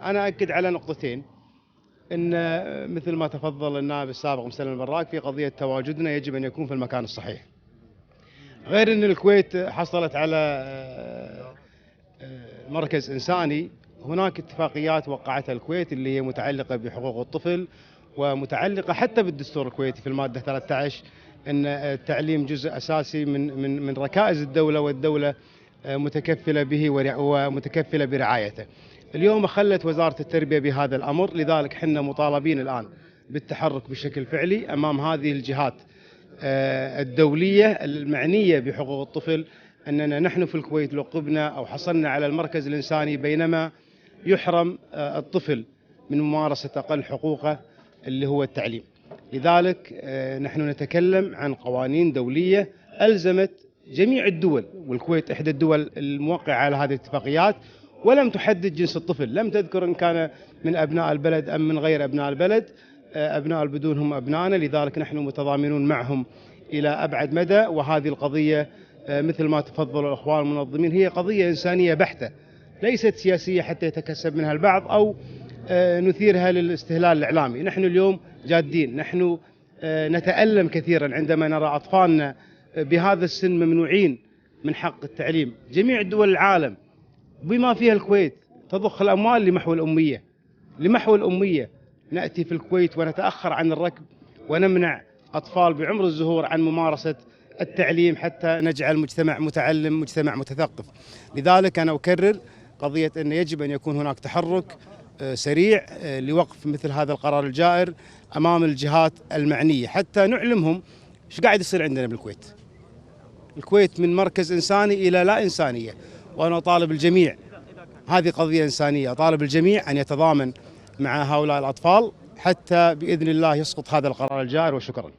أنا أكد على نقطتين، أن مثل ما تفضل النائب السابق مسلم البراك في قضية تواجدنا يجب أن يكون في المكان الصحيح. غير أن الكويت حصلت على مركز إنساني، هناك اتفاقيات وقعتها الكويت اللي هي متعلقة بحقوق الطفل ومتعلقة حتى بالدستور الكويتي في المادة 13 أن التعليم جزء أساسي من ركائز الدولة، والدولة متكفلة به ومتكفلة برعايته. اليوم خلت وزارة التربية بهذا الأمر، لذلك حنا مطالبين الآن بالتحرك بشكل فعلي أمام هذه الجهات الدولية المعنية بحقوق الطفل، أننا نحن في الكويت لو قبنا أو حصلنا على المركز الإنساني بينما يحرم الطفل من ممارسة أقل حقوقه اللي هو التعليم. لذلك نحن نتكلم عن قوانين دولية ألزمت جميع الدول، والكويت إحدى الدول الموقعة على هذه الاتفاقيات، ولم تحدد جنس الطفل، لم تذكر إن كان من أبناء البلد أم من غير أبناء البلد. أبناء البدون هم أبنائنا، لذلك نحن متضامنون معهم إلى أبعد مدى. وهذه القضية مثل ما تفضلوا الأخوان المنظمين هي قضية إنسانية بحتة، ليست سياسية حتى يتكسب منها البعض أو نثيرها للاستهلال الإعلامي. نحن اليوم جادين، نحن نتألم كثيرا عندما نرى أطفالنا بهذا السن ممنوعين من حق التعليم. جميع دول العالم بما فيها الكويت تضخ الأموال لمحو الأمية. نأتي في الكويت ونتأخر عن الركب ونمنع أطفال بعمر الزهور عن ممارسة التعليم حتى نجعل مجتمع متعلم، مجتمع متثقف. لذلك أنا أكرر قضية أن يجب أن يكون هناك تحرك سريع لوقف مثل هذا القرار الجائر أمام الجهات المعنية، حتى نعلمهم ايش قاعد يصير عندنا بالكويت. الكويت من مركز إنساني إلى لا إنسانية، وأنا أطالب الجميع، هذه قضية إنسانية، أطالب الجميع أن يتضامن مع هؤلاء الأطفال حتى بإذن الله يسقط هذا القرار الجائر. وشكرا.